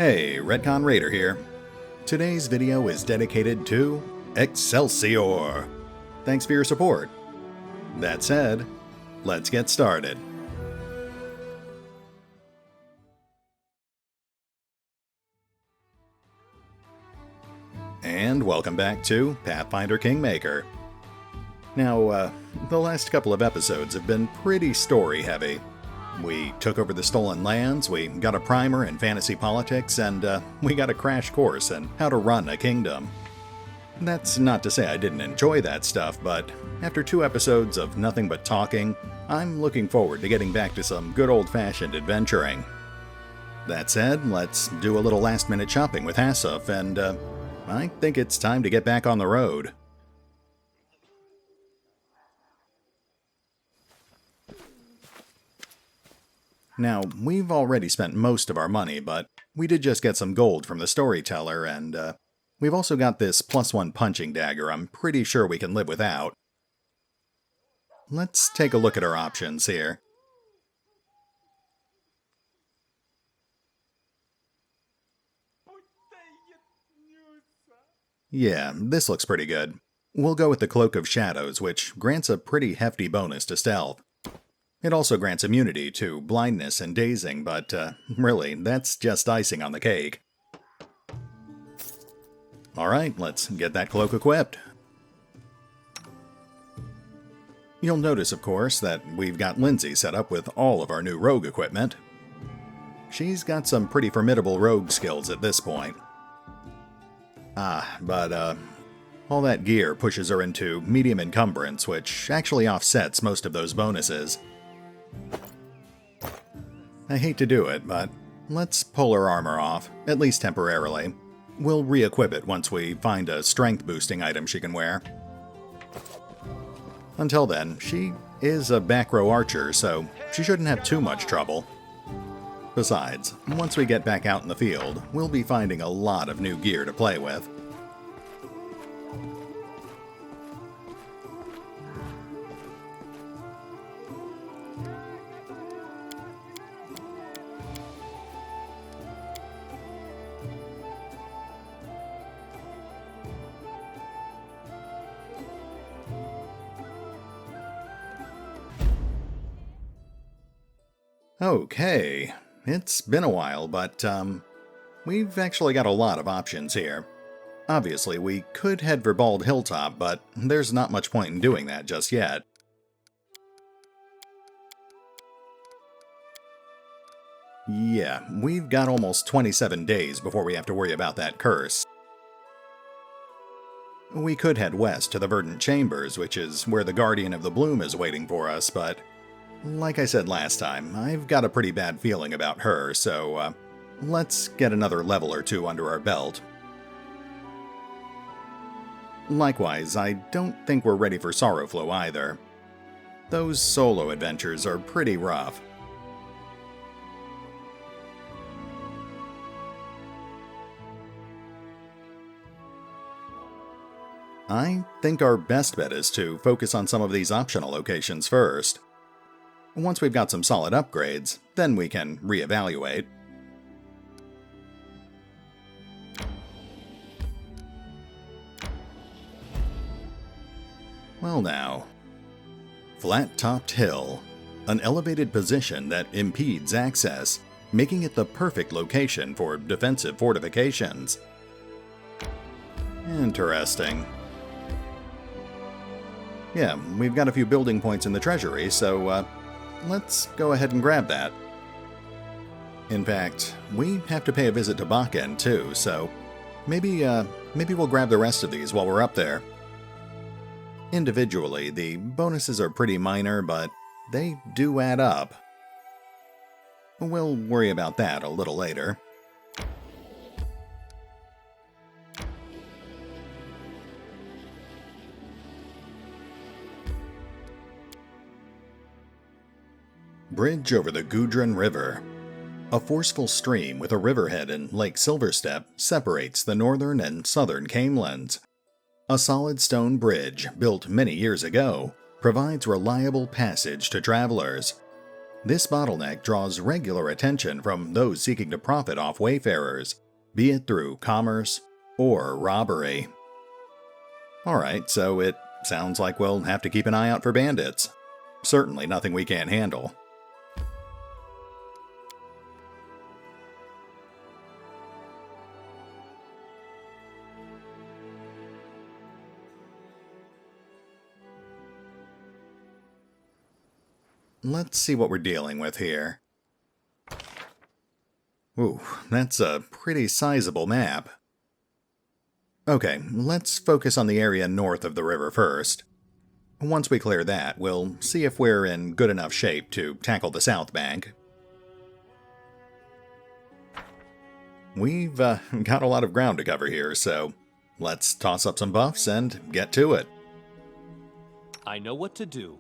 Hey, RetconRaider here. Today's video is dedicated to Exsellsior. Thanks for your support. That said, let's get started. And welcome back to Pathfinder Kingmaker. Now, the last couple of episodes have been pretty story-heavy. We took over the stolen lands, we got a primer in fantasy politics, and we got a crash course in how to run a kingdom. That's not to say I didn't enjoy that stuff, but after 2 episodes of nothing but talking, I'm looking forward to getting back to some good old-fashioned adventuring. That said, let's do a little last-minute shopping with Hassuf, and I think it's time to get back on the road. Now, we've already spent most of our money, but we did just get some gold from the storyteller, and we've also got this +1 punching dagger I'm pretty sure we can live without. Let's take a look at our options here. Yeah, this looks pretty good. We'll go with the Cloak of Shadows, which grants a pretty hefty bonus to stealth. It also grants immunity to blindness and dazing, but really, that's just icing on the cake. Alright, let's get that cloak equipped. You'll notice, of course, that we've got Lindsay set up with all of our new rogue equipment. She's got some pretty formidable rogue skills at this point. But all that gear pushes her into medium encumbrance, which actually offsets most of those bonuses. I hate to do it, but let's pull her armor off, at least temporarily. We'll re-equip it once we find a strength-boosting item she can wear. Until then, she is a back-row archer, so she shouldn't have too much trouble. Besides, once we get back out in the field, we'll be finding a lot of new gear to play with. Okay, it's been a while, but we've actually got a lot of options here. Obviously, we could head for Bald Hilltop, but there's not much point in doing that just yet. Yeah, we've got almost 27 days before we have to worry about that curse. We could head west to the Verdant Chambers, which is where the Guardian of the Bloom is waiting for us, but like I said last time, I've got a pretty bad feeling about her, so let's get another level or 2 under our belt. Likewise, I don't think we're ready for Sorrowflow either. Those solo adventures are pretty rough. I think our best bet is to focus on some of these optional locations first. Once we've got some solid upgrades, then we can reevaluate. Well now. Flat-topped hill. An elevated position that impedes access, making it the perfect location for defensive fortifications. Interesting. Yeah, we've got a few building points in the treasury, so let's go ahead and grab that. In fact, we have to pay a visit to Bakken too, so maybe we'll grab the rest of these while we're up there. Individually, the bonuses are pretty minor, but they do add up. We'll worry about that a little later. Bridge over the Gudrun River. A forceful stream with a riverhead in Lake Silverstep separates the northern and southern Kamelands. A solid stone bridge built many years ago provides reliable passage to travelers. This bottleneck draws regular attention from those seeking to profit off wayfarers, be it through commerce or robbery. Alright, so it sounds like we'll have to keep an eye out for bandits. Certainly nothing we can't handle. Let's see what we're dealing with here. Ooh, that's a pretty sizable map. Okay, let's focus on the area north of the river first. Once we clear that, we'll see if we're in good enough shape to tackle the south bank. We've got a lot of ground to cover here, so let's toss up some buffs and get to it. I know what to do.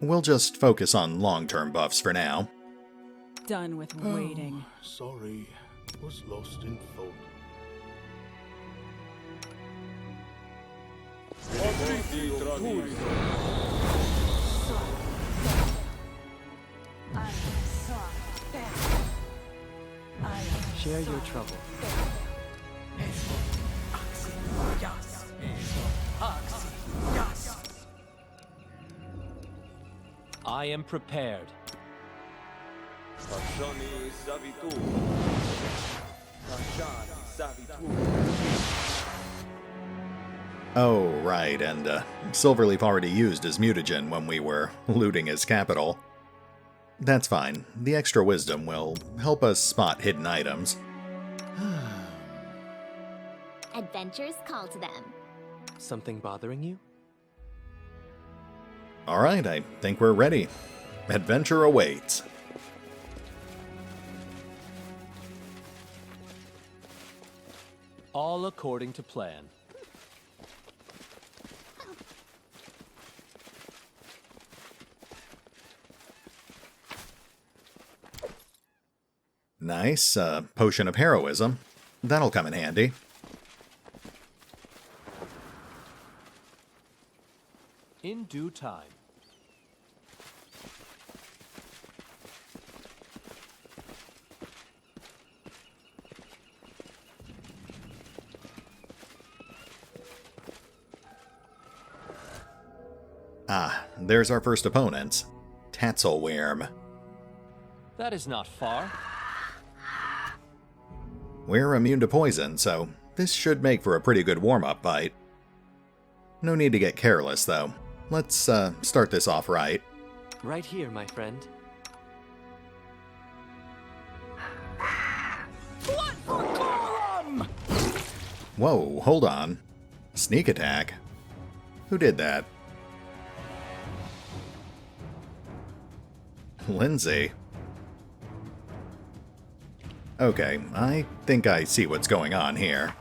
We'll just focus on long-term buffs for now. Done with waiting. Sorry, was lost in thought. Share your trouble. I am prepared. Oh, right, and Silverleaf already used his mutagen when we were looting his capital. That's fine. The extra wisdom will help us spot hidden items. Adventures call to them. Something bothering you? Alright, I think we're ready. Adventure awaits. All according to plan. Nice, potion of heroism. That'll come in handy. In due time. Ah, there's our first opponents. Tatzelwyrm. That is not far. We're immune to poison, so this should make for a pretty good warm-up fight. No need to get careless, though. Let's start this off right. Right here, my friend. Whoa, hold on. Sneak attack? Who did that? Lindsay. Okay, I think I see what's going on here.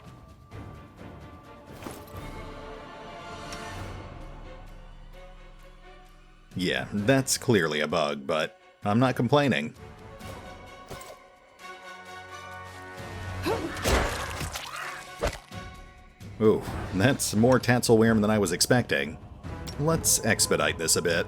Yeah, that's clearly a bug, but I'm not complaining. Ooh, that's more Tatzelwyrm than I was expecting. Let's expedite this a bit.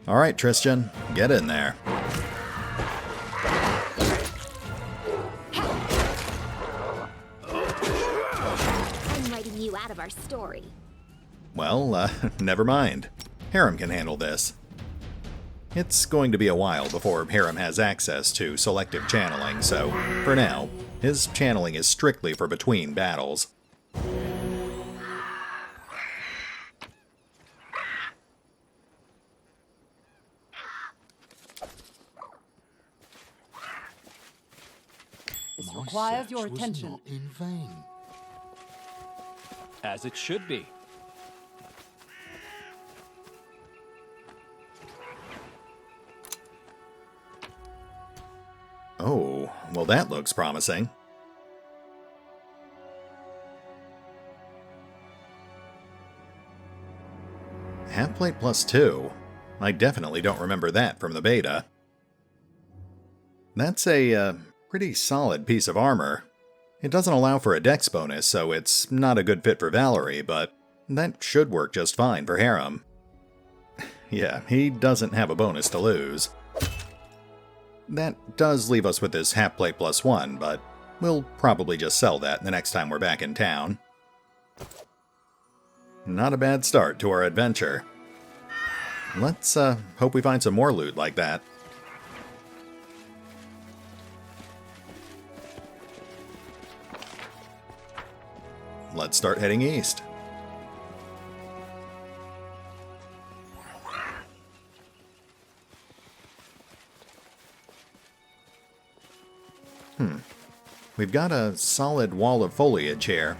Alright, Tristan, get in there. I'm writing you out of our story. Well, never mind. Harem can handle this. It's going to be a while before Harem has access to selective channeling, so for now, his channeling is strictly for between battles. This requires your attention. Not in vain. As it should be. Oh, well that looks promising. Half plate plus 2. I definitely don't remember that from the beta. That's a pretty solid piece of armor. It doesn't allow for a dex bonus, so it's not a good fit for Valerie, but that should work just fine for Harem. Yeah, he doesn't have a bonus to lose. That does leave us with this half plate +1, but we'll probably just sell that the next time we're back in town. Not a bad start to our adventure. Let's hope we find some more loot like that. Let's start heading east. We've got a solid wall of foliage here.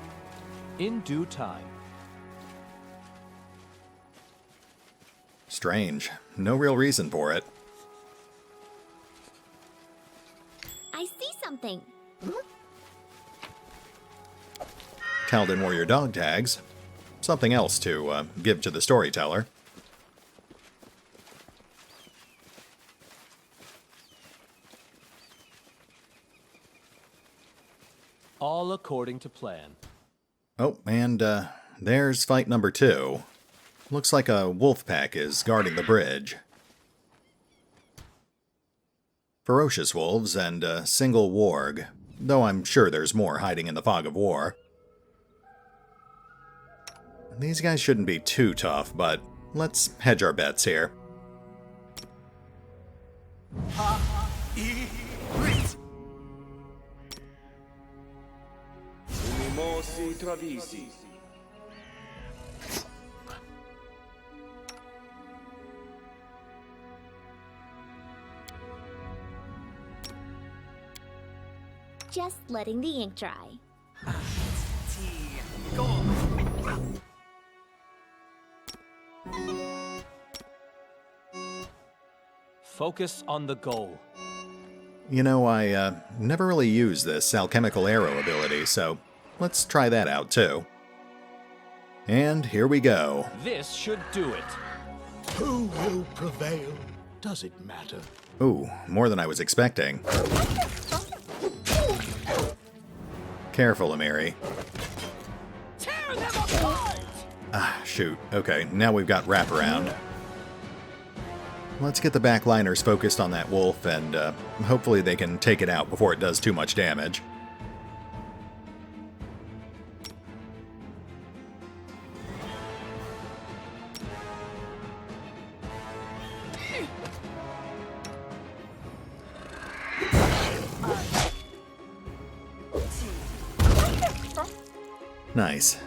In due time. Strange. No real reason for it. I see something. Talden Warrior dog tags. Something else to give to the storyteller. All according to plan. Oh, and there's fight number 2. Looks like a wolf pack is guarding the bridge. Ferocious wolves and a single warg, though I'm sure there's more hiding in the fog of war. These guys shouldn't be too tough, but let's hedge our bets here. Just letting the ink dry. Focus on the goal. You know, I never really used this alchemical arrow ability, so let's try that out too. And here we go. This should do it. Who will prevail? Does it matter? Ooh, more than I was expecting. Careful, Amiri. Tear them apart! Ah, shoot. Okay, now we've got wraparound. Let's get the backliners focused on that wolf, and hopefully they can take it out before it does too much damage. Nice.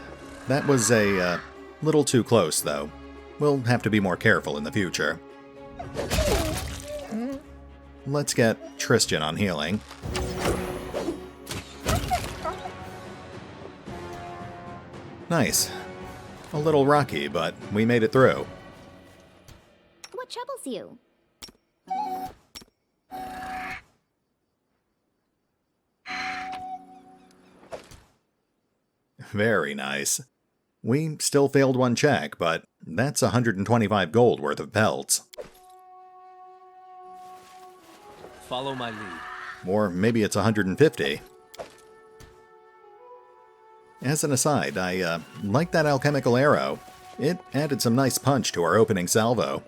That was a little too close, though. We'll have to be more careful in the future. Let's get Tristan on healing. Nice. A little rocky, but we made it through. What troubles you? Very nice. We still failed one check, but that's 125 gold worth of pelts. Follow my lead. Or maybe it's 150. As an aside, I like that alchemical arrow. It added some nice punch to our opening salvo.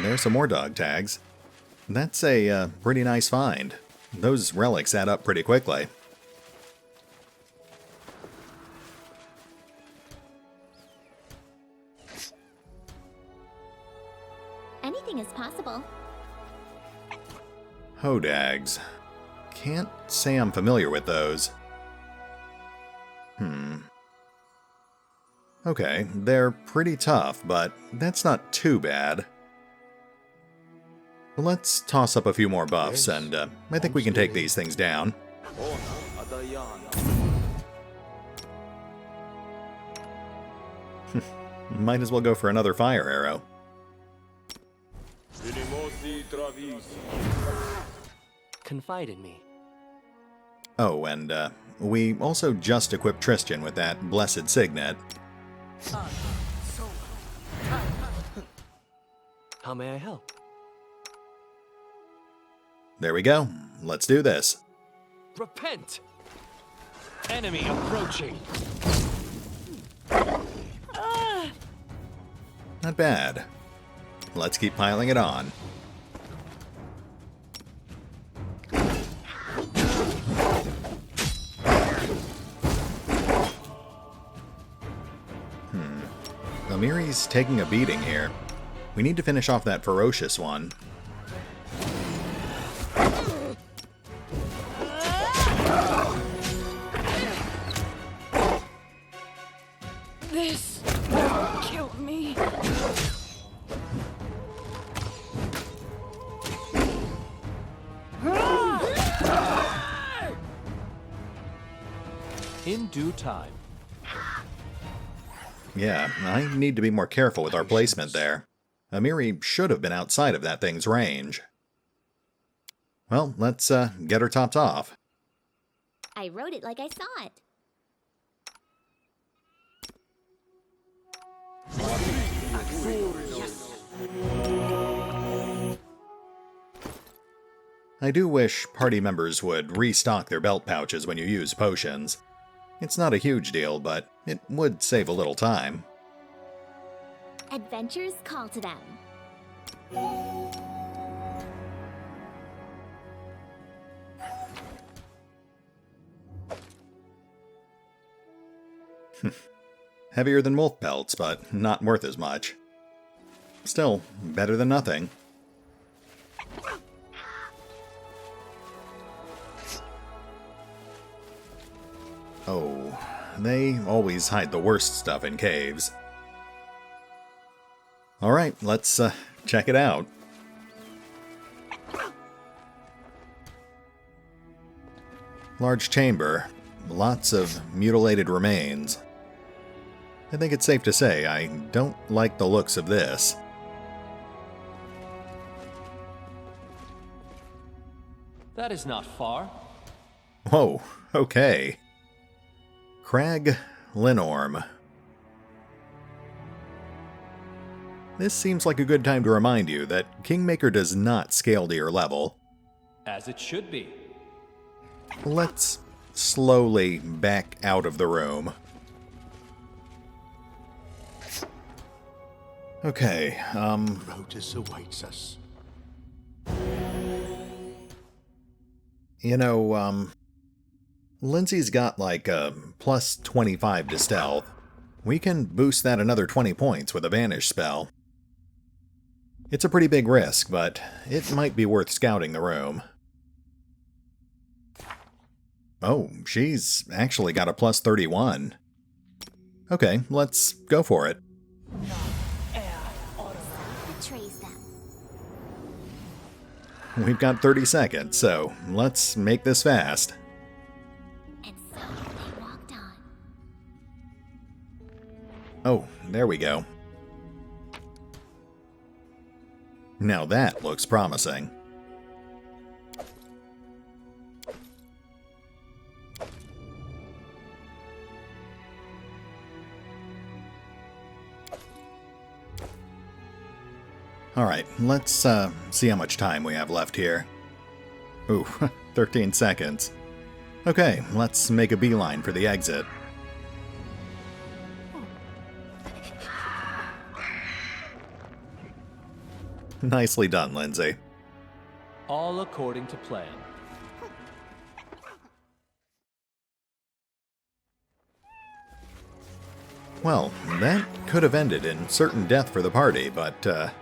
There's some more dog tags. That's a pretty nice find. Those relics add up pretty quickly. Anything is possible. Hodags. Can't say I'm familiar with those. Okay, they're pretty tough, but that's not too bad. Let's toss up a few more buffs, and I think we can take these things down. Might as well go for another fire arrow. Confide in me. Oh, and we also just equipped Tristan with that blessed signet. How may I help? There we go. Let's do this. Repent! Enemy approaching! Not bad. Let's keep piling it on. Amiri's taking a beating here. We need to finish off that ferocious one. This will kill me. In due time. Yeah, I need to be more careful with our placement there. Amiri should have been outside of that thing's range. Well, let's get her topped off. I wrote it like I saw it. I do wish party members would restock their belt pouches when you use potions. It's not a huge deal, but it would save a little time. Adventures call to them. Heavier than wolf pelts, but not worth as much. Still, better than nothing. Oh, they always hide the worst stuff in caves. Alright, let's check it out. Large chamber, lots of mutilated remains. I think it's safe to say I don't like the looks of this. That is not far. Whoa, okay. Crag Linorm. This seems like a good time to remind you that Kingmaker does not scale to your level. As it should be. Let's slowly back out of the room. Okay, Rotus awaits us. you know, Lindsay's got like a plus 25 to stealth. We can boost that another 20 points with a Vanish spell. It's a pretty big risk, but it might be worth scouting the room. Oh, she's actually got a plus 31. Okay, let's go for it. Betrays them. We've got 30 seconds, so let's make this fast. And so they walked on. Oh, there we go. Now that looks promising. Alright, let's see how much time we have left here. Ooh, 13 seconds. Okay, let's make a beeline for the exit. Nicely done, Lindsay. All according to plan. Well, that could have ended in certain death for the party, but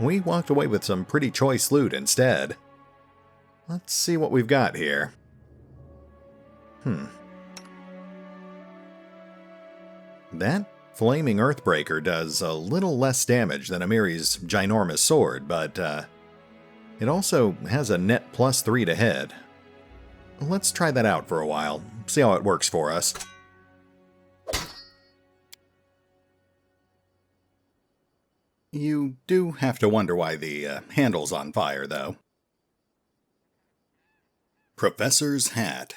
we walked away with some pretty choice loot instead. Let's see what we've got here. That Flaming Earthbreaker does a little less damage than Amiri's ginormous sword, but it also has a net plus 3 to hit. Let's try that out for a while, see how it works for us. You do have to wonder why the handle's on fire, though. Professor's Hat.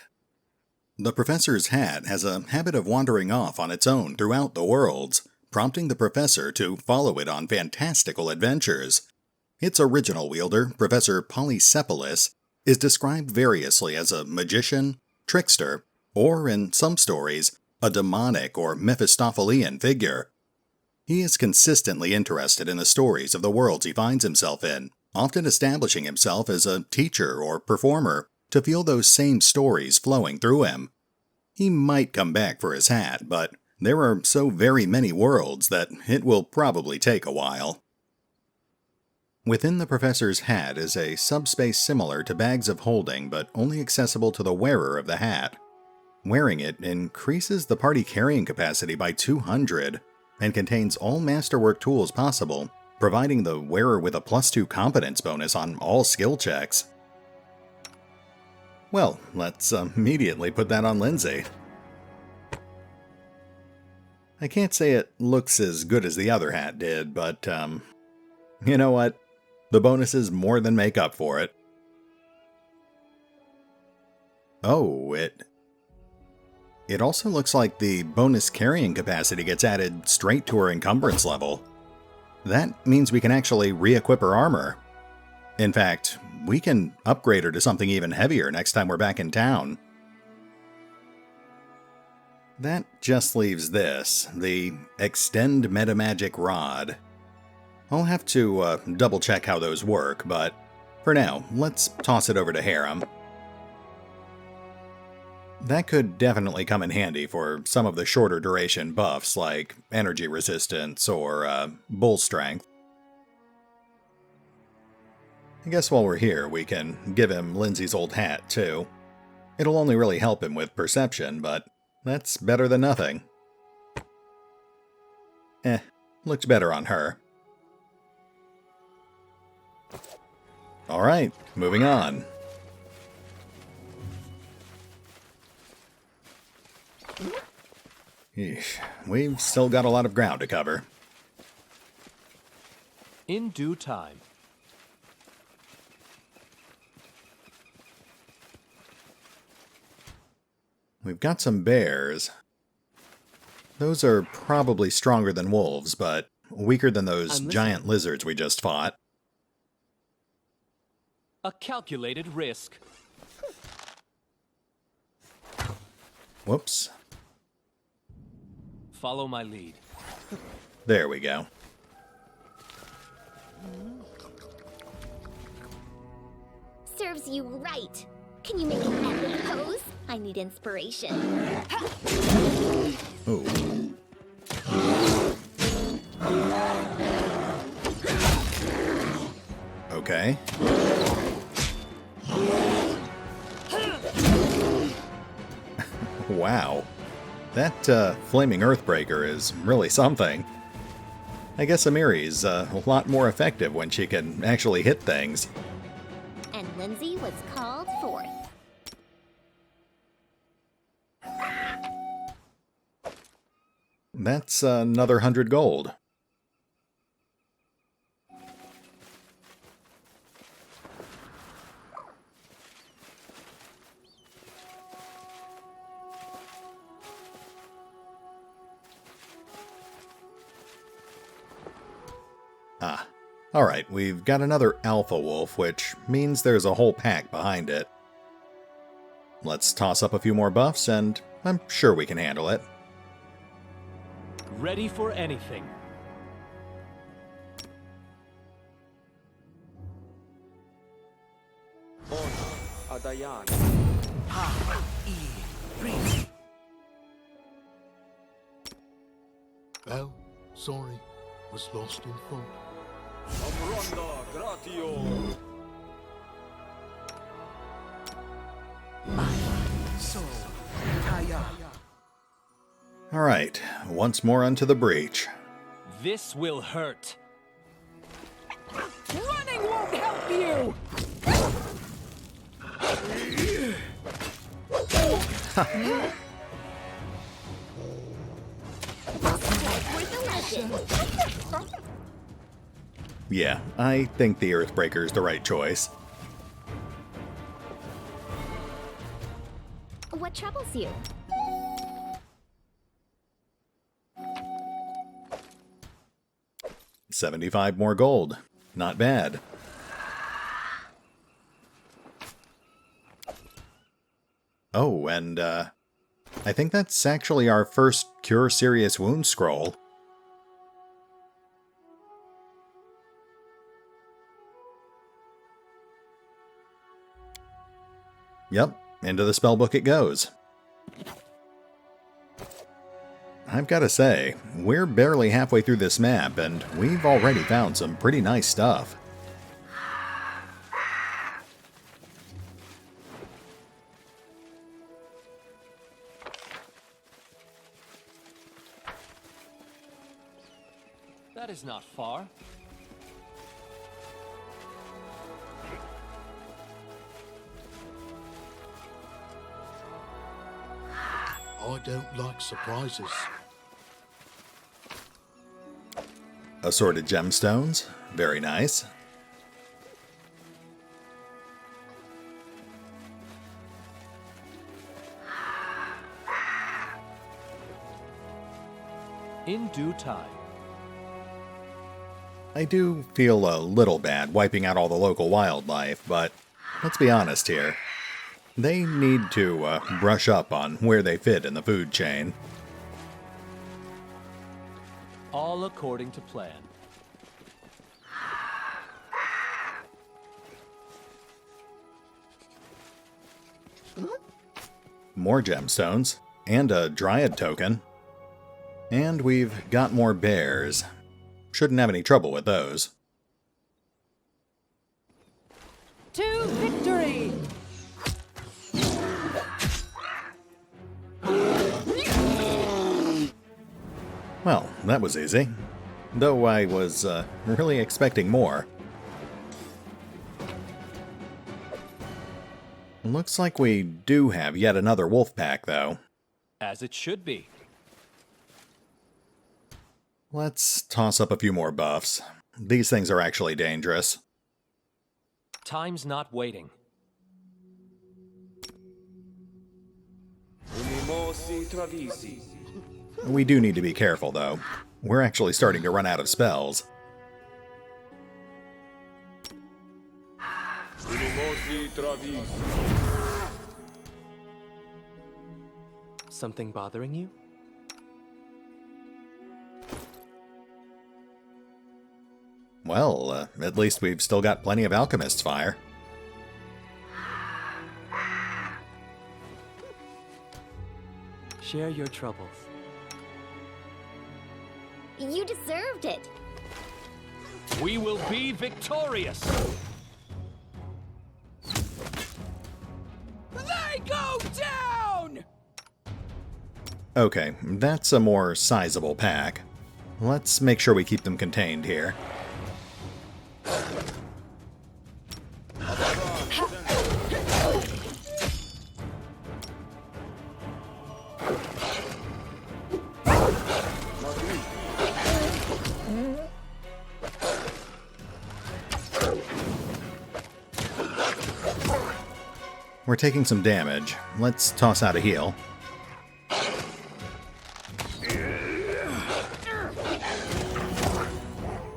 The Professor's Hat has a habit of wandering off on its own throughout the worlds, prompting the professor to follow it on fantastical adventures. Its original wielder, Professor Polycephalus, is described variously as a magician, trickster, or, in some stories, a demonic or Mephistophelian figure. He is consistently interested in the stories of the worlds he finds himself in, often establishing himself as a teacher or performer to feel those same stories flowing through him. He might come back for his hat, but there are so very many worlds that it will probably take a while. Within the professor's hat is a subspace similar to bags of holding, but only accessible to the wearer of the hat. Wearing it increases the party carrying capacity by 200, and contains all masterwork tools possible, providing the wearer with a +2 competence bonus on all skill checks. Well, let's immediately put that on Lindsay. I can't say it looks as good as the other hat did, but, you know what? The bonuses more than make up for it. Oh, It also looks like the bonus carrying capacity gets added straight to her encumbrance level. That means we can actually re-equip her armor. In fact, we can upgrade her to something even heavier next time we're back in town. That just leaves this, the Extend Metamagic Rod. I'll have to double check how those work, but for now, let's toss it over to Harem. That could definitely come in handy for some of the shorter duration buffs like energy resistance or bull strength. I guess while we're here, we can give him Lindsay's old hat too. It'll only really help him with perception, but that's better than nothing. Looks better on her. Alright, moving on. Eesh, we've still got a lot of ground to cover. In due time. We've got some bears. Those are probably stronger than wolves, but weaker than those giant lizards we just fought. A calculated risk. Whoops. Follow my lead. There we go. Serves you right. Can you make an epic pose? I need inspiration. Ooh. Okay. Wow. That flaming Earthbreaker is really something. I guess Amiri's a lot more effective when she can actually hit things. And Lindsay was called forth. That's another 100 gold. Alright, we've got another alpha wolf, which means there's a whole pack behind it. Let's toss up a few more buffs, and I'm sure we can handle it. Ready for anything. Well, sorry, was lost in thought. Alright, once more onto the breach. This will hurt. Running won't help you! Yeah, I think the Earthbreaker is the right choice. What troubles you? 75 more gold. Not bad. Oh, and I think that's actually our first Cure Serious Wounds scroll. Yep, into the spellbook it goes. I've got to say, we're barely halfway through this map, and we've already found some pretty nice stuff. That is not far. I don't like surprises. Assorted gemstones. Very nice. In due time. I do feel a little bad wiping out all the local wildlife, but let's be honest here. They need to brush up on where they fit in the food chain. All according to plan. More gemstones, and a dryad token. And we've got more bears. Shouldn't have any trouble with those. To victory! Well, that was easy. Though I was really expecting more. Looks like we do have yet another wolf pack, though. As it should be. Let's toss up a few more buffs. These things are actually dangerous. Time's not waiting. We do need to be careful, though. We're actually starting to run out of spells. Something bothering you? Well, at least we've still got plenty of Alchemist's Fire. Share your troubles. You deserved it. We will be victorious! They go down! Okay, that's a more sizable pack. Let's make sure we keep them contained here. We're taking some damage. Let's toss out a heal.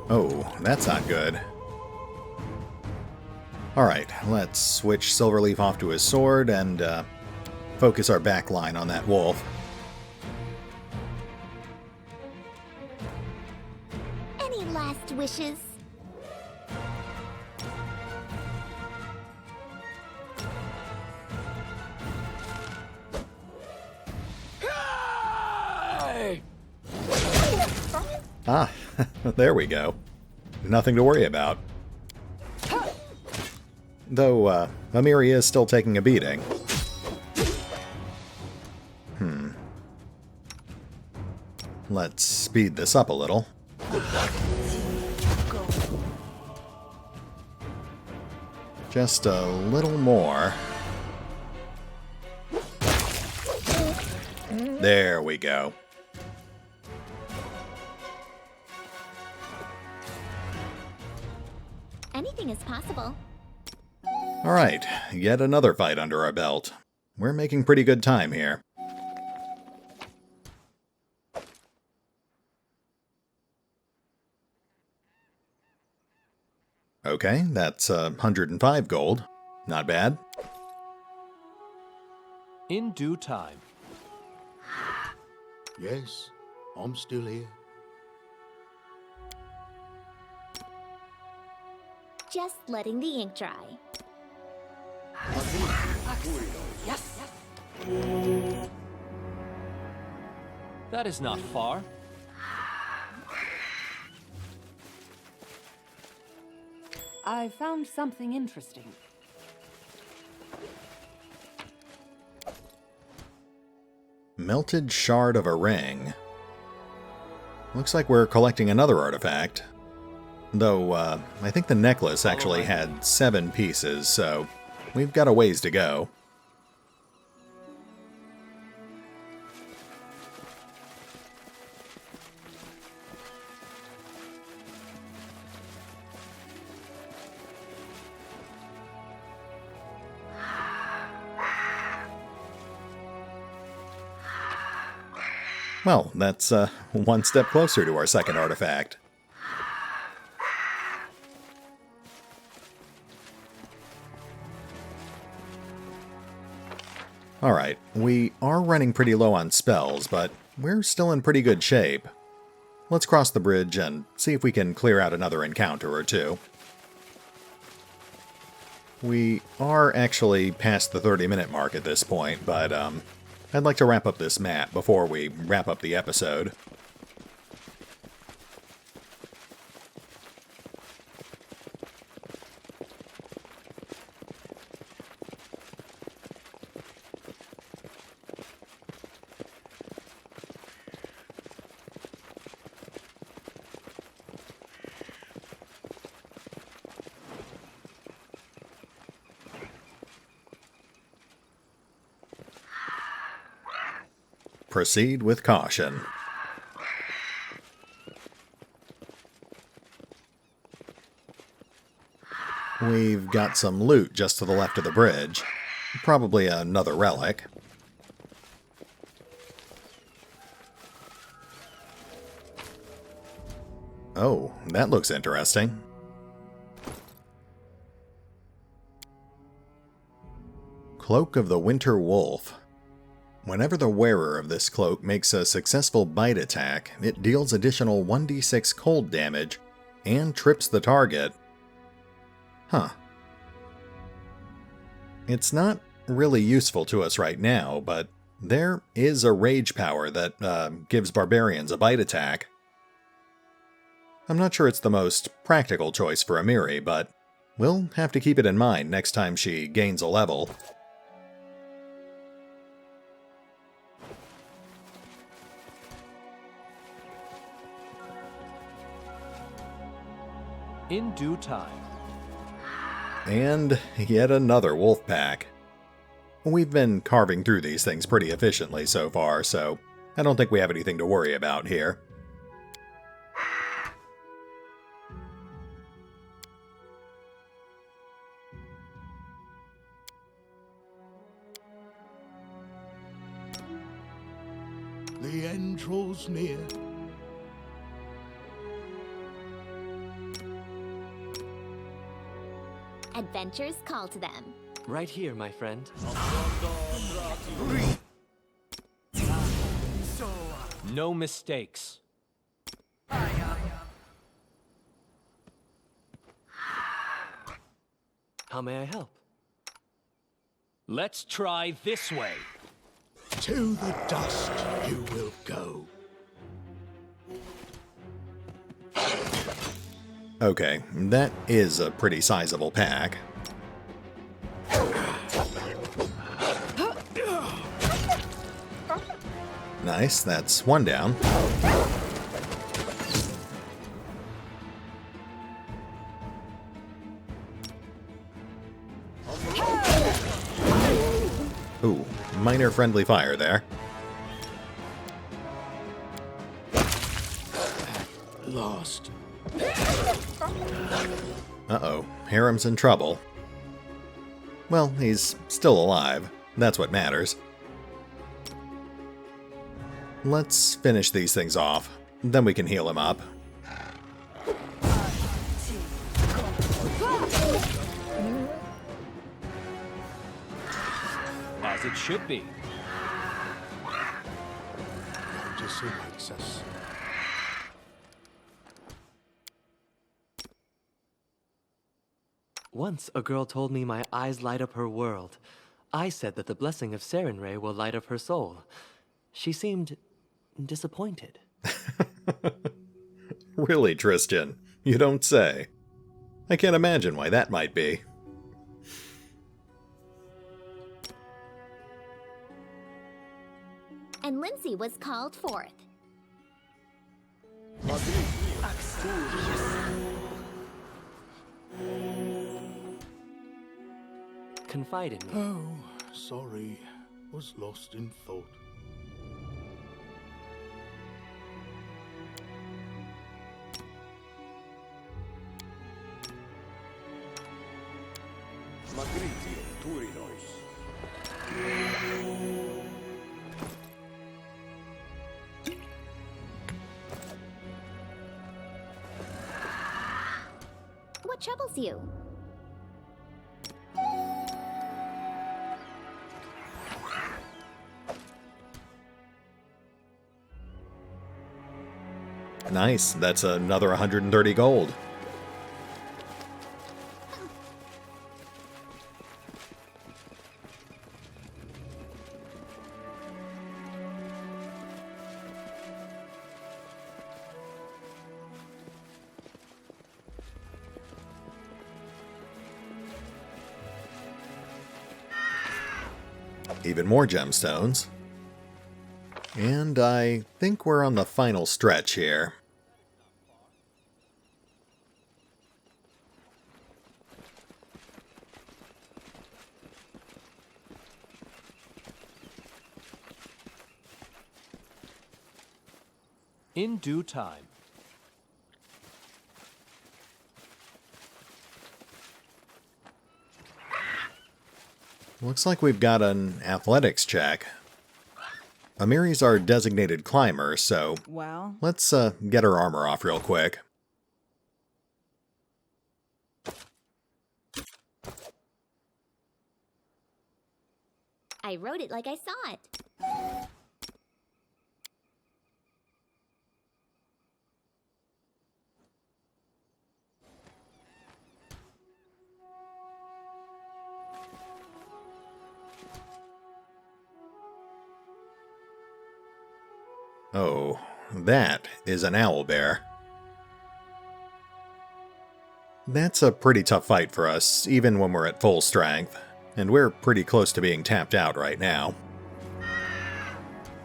Oh, that's not good. Alright, let's switch Silverleaf off to his sword and focus our back line on that wolf. Any last wishes? Ah, there we go. Nothing to worry about. Though, Amiri is still taking a beating. Let's speed this up a little. Just a little more. There we go. Anything is possible. Alright, yet another fight under our belt. We're making pretty good time here. Okay, that's 105 gold. Not bad. In due time. Yes, I'm still here. Just letting the ink dry. That is not far. I found something interesting. Melted shard of a ring. Looks like we're collecting another artifact. Though, I think the necklace actually had 7 pieces, so we've got a ways to go. Well, that's one step closer to our second artifact. Alright, we are running pretty low on spells, but we're still in pretty good shape. Let's cross the bridge and see if we can clear out another encounter or two. We are actually past the 30-minute mark at this point, but I'd like to wrap up this map before we wrap up the episode. Proceed with caution. We've got some loot just to the left of the bridge. Probably another relic. Oh, that looks interesting. Cloak of the Winter Wolf. Whenever the wearer of this cloak makes a successful bite attack, it deals additional 1d6 cold damage and trips the target. Huh. It's not really useful to us right now, but there is a rage power that gives barbarians a bite attack. I'm not sure it's the most practical choice for Amiri, but we'll have to keep it in mind next time she gains a level. In due time. And yet another wolf pack. We've been carving through these things pretty efficiently so far, so I don't think we have anything to worry about here. The end draws near. Adventures call to them. Right here, my friend. No mistakes. How may I help? Let's try this way. To the dust you will go. Okay, that is a pretty sizable pack. Nice, that's one down. Ooh, minor friendly fire there. Lost. Uh-oh, Harem's in trouble. Well, he's still alive. That's what matters. Let's finish these things off. Then we can heal him up. As it should be. Just in excess. Once a girl told me my eyes light up her world. I said that the blessing of Sarenrae will light up her soul. She seemed disappointed. Really, Tristan? You don't say. I can't imagine why that might be. And Lindsay was called forth. Confide in me. Oh, sorry. Was lost in thought. What troubles you? Nice, that's another 130 gold. Even more gemstones. And I think we're on the final stretch here. In due time. Looks like we've got an athletics check. Amiri's our designated climber, so Well, let's get her armor off real quick. I wrote it like I saw it. Oh, that is an owlbear. That's a pretty tough fight for us, even when we're at full strength, and we're pretty close to being tapped out right now.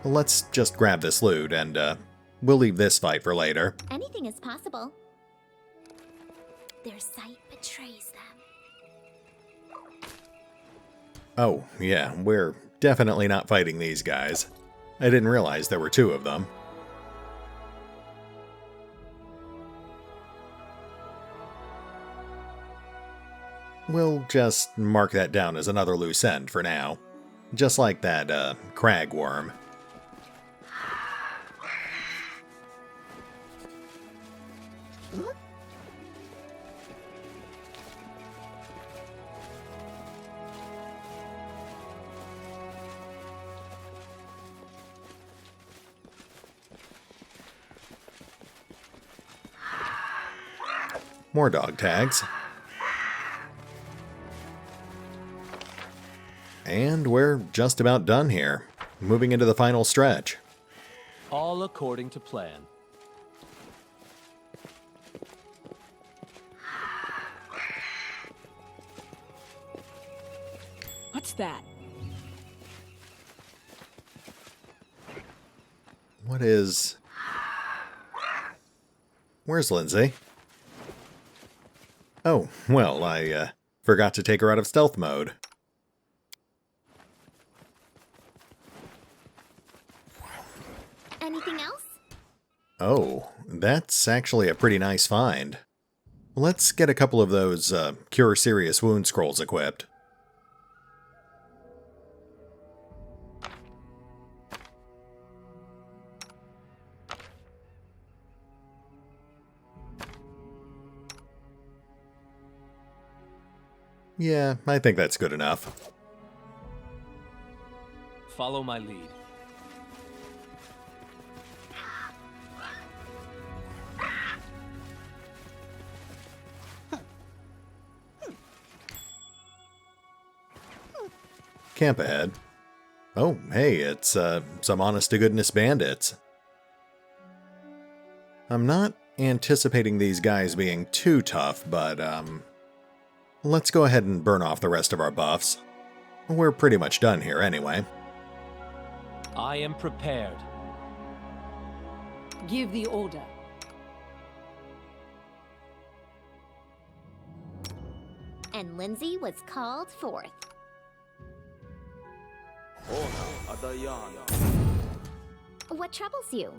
Let's just grab this loot, and we'll leave this fight for later. Anything is possible. Their sight betrays them. Oh, yeah, we're definitely not fighting these guys. I didn't realize there were two of them. We'll just mark that down as another loose end for now. Just like that, cragworm. More dog tags. And we're just about done here. Moving into the final stretch. All according to plan. what's that? What is... Where's Lindsay? Oh, well, I forgot to take her out of stealth mode. Anything else? Oh, that's actually a pretty nice find. Let's get a couple of those Cure Serious Wound scrolls equipped. Yeah, I think that's good enough. Follow my lead. Camp ahead. Oh, hey, it's some honest-to-goodness bandits. I'm not anticipating these guys being too tough, but, let's go ahead and burn off the rest of our buffs. We're pretty much done here anyway. I am prepared. Give the order. And Lindsay was called forth. What troubles you?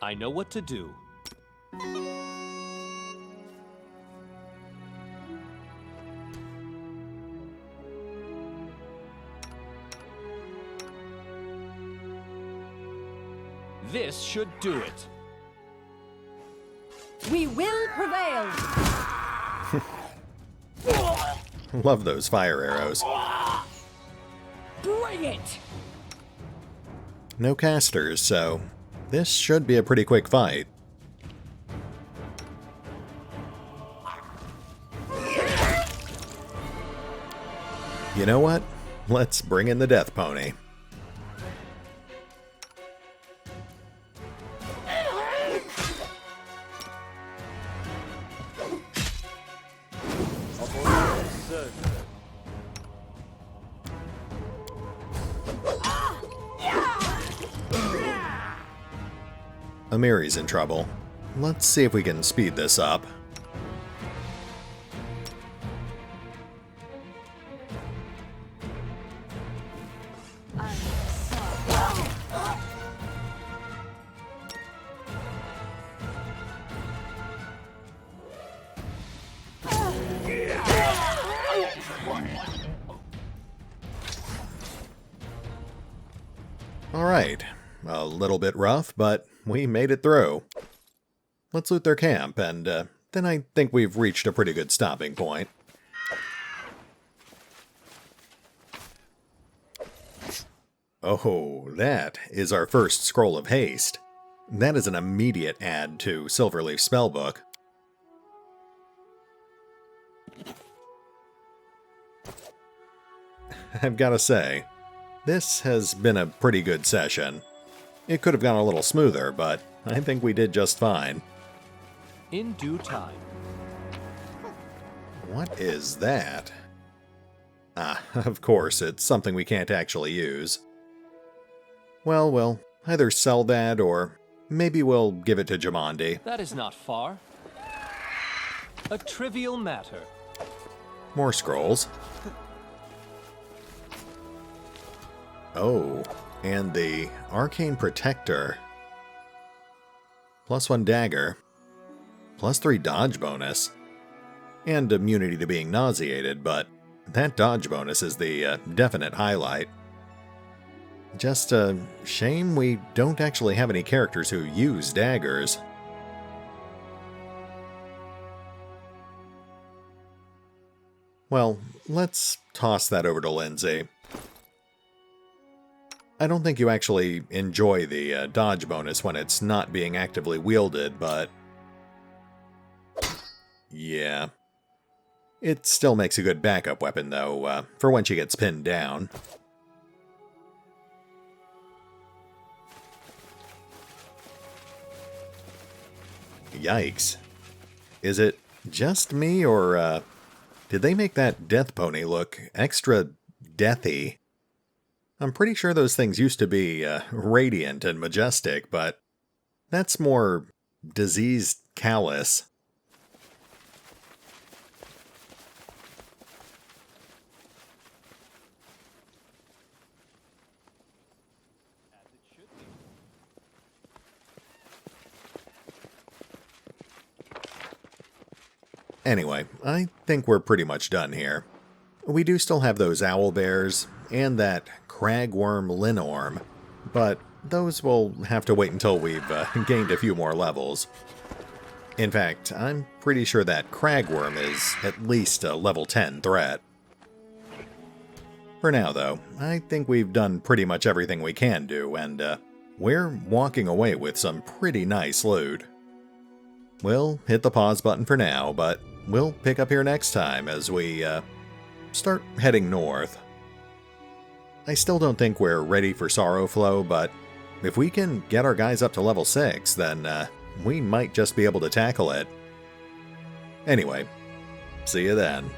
I know what to do. This should do it. We will prevail! Love those fire arrows. Bring it! No casters, so this should be a pretty quick fight. You know what? Let's bring in the death pony. Amiri's in trouble. Let's see if we can speed this up. Alright, a little bit rough, but we made it through. Let's loot their camp, and then I think we've reached a pretty good stopping point. Oh, that is our first Scroll of Haste. That is an immediate add to Silverleaf's spellbook. I've gotta say, this has been a pretty good session. It could have gone a little smoother, but I think we did just fine. In due time. What is that? Ah, of course, it's something we can't actually use. Well, we'll either sell that or maybe we'll give it to Jumanji. That is not far. A trivial matter. More scrolls. Oh, and the Arcane Protector. +1 dagger. +3 dodge bonus. And immunity to being nauseated, but that dodge bonus is the definite highlight. Just a shame we don't actually have any characters who use daggers. Well, let's toss that over to Lindsay. I don't think you actually enjoy the dodge bonus when it's not being actively wielded, but yeah. It still makes a good backup weapon, though, for when she gets pinned down. Yikes. Is it just me, or did they make that death pony look extra deathy? I'm pretty sure those things used to be radiant and majestic, but that's more diseased callous. Anyway, I think we're pretty much done here. We do still have those owl bears and that cragworm linorm, but those will have to wait until we've gained a few more levels. In fact, I'm pretty sure that cragworm is at least a level 10 threat. For now, though, I think we've done pretty much everything we can do, and we're walking away with some pretty nice loot. We'll hit the pause button for now, but we'll pick up here next time as we start heading north. I still don't think we're ready for Sorrowflow, but if we can get our guys up to level 6, then we might just be able to tackle it. Anyway, see you then.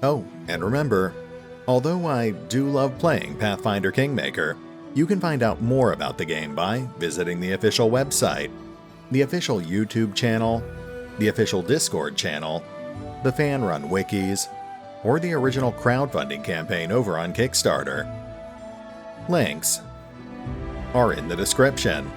Oh, and remember, although I do love playing Pathfinder Kingmaker, you can find out more about the game by visiting the official website, the official YouTube channel, the official Discord channel, the fan-run wikis, or the original crowdfunding campaign over on Kickstarter. Links are in the description.